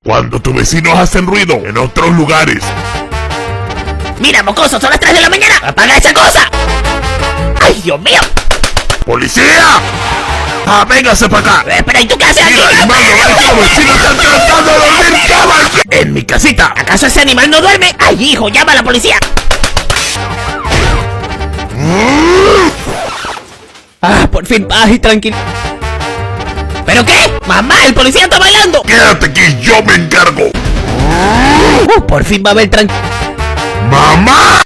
Cuando tus vecinos hacen ruido en otros lugares. Mira, mocoso, son las 3 de la mañana. ¡Apaga esa cosa! ¡Ay, Dios mío! ¡Policía! ¡Ah, véngase para acá! Espera, ¿y tú qué haces aquí? ¡Mira, animal, los vecinos están tratando de dormir, caballero! ¡En mi casita! ¿Acaso ese animal no duerme? ¡Ay, hijo, llama a la policía! Ah, por fin paz y tranquilidad. ¿Pero qué? ¡Mamá, el policía está bailando! ¡Quédate aquí, yo me encargo! Por fin va a haber tranquilidad. ¡Mamá!